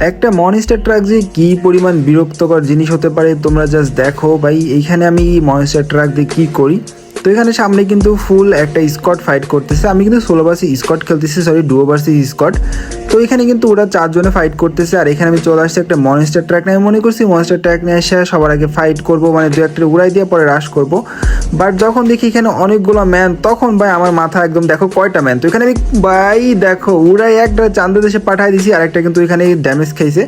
একটা monster truck যে কি পরিমাণ বিরক্তকর জিনিস হতে পারে তোমরা জাস্ট দেখো ভাই। এইখানে আমি মনস্টার ট্রাক দিয়ে কী করি, তো এখানে সামনে কিন্তু ফুল একটা স্কট ফাইট করতেছে। আমি কিন্তু সোলো ভার্সেস স্কট খেলতেছি, সরি ডুও ভার্সেস স্কট। তো এখানে কিন্তু ওরা 4 জনে ফাইট করতেছে, আর এখানে আমি চলে আসছি একটা মনস্টার ট্রাক নিয়ে। আমি মনে করছি মনস্টার ট্রাক নিয়ে এসে সবার আগে ফাইট করবো, মানে 2-1 উড়াই দিয়ে পরে রাশ করবো। বাট যখন দেখি এখানে অনেকগুলো ম্যান, তখন ভাই আমার মাথা একদম দেখো কয়টা ম্যান। তো এখানে আমি ভাই দেখো উড়াই একটা চান্দা দেশে পাঠাই দিছি, আর একটা কিন্তু এখানে ড্যামেজ খাইছে।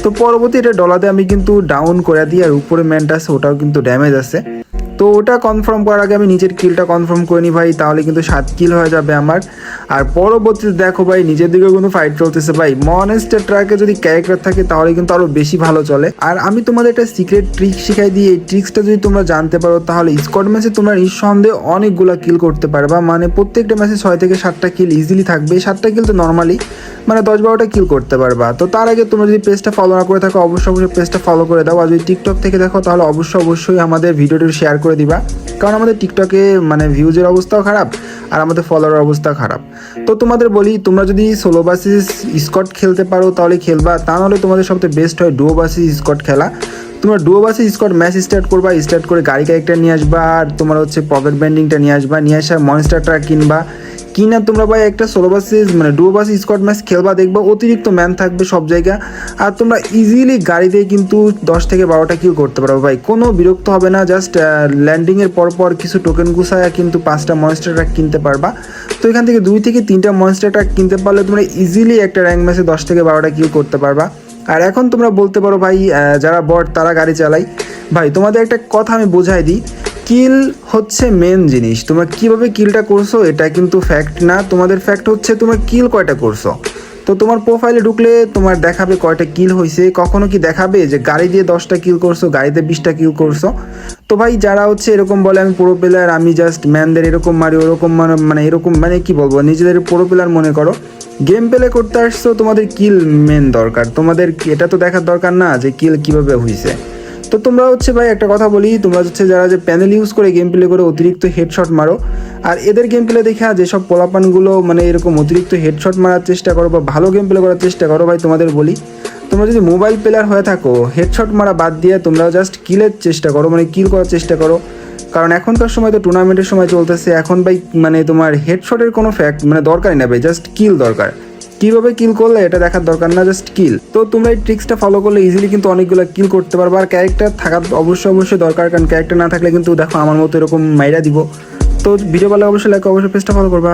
তো পরবর্তী এটা ডলাতে আমি কিন্তু ডাউন করে দিই, আর উপরে ম্যানটা আছে ওটাও কিন্তু ড্যামেজ আছে। তো ওটা কনফার্ম করার আগে আমি নিজের কিলটা কনফার্ম করে নিই ভাই, তাহলে কিন্তু 7 কিল হয়ে যাবে আমার। আর পরবর্তীতে দেখো ভাই নিজের দিকেও কিন্তু ফাইট চলতেছে ভাই। মনস্টার ট্রাকে যদি ক্যারেক্টার থাকে তাহলে কিন্তু আরও বেশি ভালো চলে। আর আমি তোমাদের একটা সিক্রেট ট্রিক শিখাই দিই, এই ট্রিক্সটা যদি তোমরা জানতে পারো তাহলে স্কোয়াড ম্যাচে তোমরা নিঃসন্দেহে অনেকগুলো কিল করতে পারবা। মানে প্রত্যেকটা ম্যাচে 6 থেকে 7টা কিল ইজিলি থাকবে। 7টা কিল তো নর্মালি মানে 10-12টা কিল করতে পারবা। তো তার আগে তোমরা যদি পেজটা ফলো না করে থাকো অবশ্যই পেজটা ফলো করে দাও। আর যদি টিকটক থেকে দেখো তাহলে অবশ্যই আমাদের ভিডিওটি শেয়ার করে দিবা, কারণ আমাদের টিকটকে মানে ভিউজের অবস্থাও খারাপ আর আমাদের ফলোয়ার অবস্থাও খারাপ। তো তোমাদের বলি, তোমরা যদি সোলো ভার্সেস স্কট খেলতে পারো তাহলে খেলবা, তা নাহলে তোমাদের সবথেকে বেস্ট হয় ডুও ভার্সেস স্কট খেলা। তোমরা duo versus Scott match start করবা, স্টার্ট করে গাড়ি ক্যারেক্টার নিয়ে আসবা, আর তোমার হচ্ছে পকেট ব্যান্ডিংটা নিয়ে আসবা, নিয়ে আসা মনস্টার ট্রাক কিনা তোমরা ভাই একটা সোলো ভার্সেস মানে ডুও ভার্সেস স্কট ম্যাচ খেলবা, দেখবা অতিরিক্ত ম্যান থাকবে সব জায়গা, আর তোমরা ইজিলি গাড়ি দিয়ে কিন্তু 10 থেকে 12টা কিল করতে পারো ভাই। কোনো বিরক্ত হবে না। জাস্ট ল্যান্ডিংয়ের পর কিছু টোকেন গুছায় কিন্তু 5টা মনস্টার ট্রাক কিনতে পারবা। তো এখান থেকে 2 থেকে 3টা মনস্টার ট্রাক কিনতে পারলে তোমরা ইজিলি একটা র্যাঙ্ক ম্যাচে 10 থেকে 12টা কিল করতে পারবা। আর এখন তোমরা বলতে পারো ভাই যারা বট তারা গাড়ি চালায়, ভাই তোমাদের একটা কথা আমি বোঝাই দিই, কিল হচ্ছে মেন জিনিস। তোমরা কীভাবে কিলটা করছো এটা কিন্তু ফ্যাক্ট না, তোমাদের ফ্যাক্ট হচ্ছে তোমরা কিল কয়টা করছো। তো তোমার প্রোফাইলে ঢুকলে তোমার দেখাবে কয়টা কিল হয়েছে, কখনো কি দেখাবে যে গাড়ি দিয়ে 10টা কিল করছো, গাড়িতে 20টা কিল করছো। তো ভাই যারা হচ্ছে এরকম বলে আমি প্রো প্লেয়ার, আমি জাস্ট ম্যানদের এরকম মারি ওরকম মানে এরকম মানে কি বলবো, নিজেদের প্রো প্লেয়ার মনে করো, গেম প্লে করতে আসছো, তোমাদের কিল মেন দরকার। তোমাদের এটা তো দেখার দরকার না যে কিল কীভাবে হয়েছে। তো তোমরা হচ্ছে ভাই একটা কথা বলি, তোমরা হচ্ছে যারা যে প্যানেল ইউজ করে গেম প্লে করে অতিরিক্ত হেডশট মারো, আর এদের গেম প্লে দেখা যেসব পোলাপানগুলো মানে এরকম অতিরিক্ত হেডশট মারার চেষ্টা করো বা ভালো গেম প্লে করার চেষ্টা করো, ভাই তোমাদের বলি, তোমরা যদি মোবাইল প্লেয়ার হয়ে থাকো হেডশট মারা বাদ দিয়ে তোমরা জাস্ট কিলের চেষ্টা করো, মানে কিল করার চেষ্টা করো। কারণ এখনকার সময় তো টুর্নামেন্টের সময় চলতেছে, এখন ভাই মানে তোমার হেডশটের কোনো ফ্যাক্ট মানে দরকারই না ভাই, জাস্ট কিল দরকার। কীভাবে কিল করলে এটা দেখার দরকার না, জাস্ট কিল। তো তোমরা এই ট্রিক্সটা ফলো করলে ইজিলি কিন্তু অনেকগুলো কিল করতে পারবে। আর ক্যারেক্টার থাকার অবশ্যই দরকার, কারণ ক্যারেক্টার না থাকলে কিন্তু দেখো আমার মতো এরকম মাইরা দিব। তো ভিডিও ভালো অবশ্যই লাইক, অবশ্যই পেজটা ফলো করবা।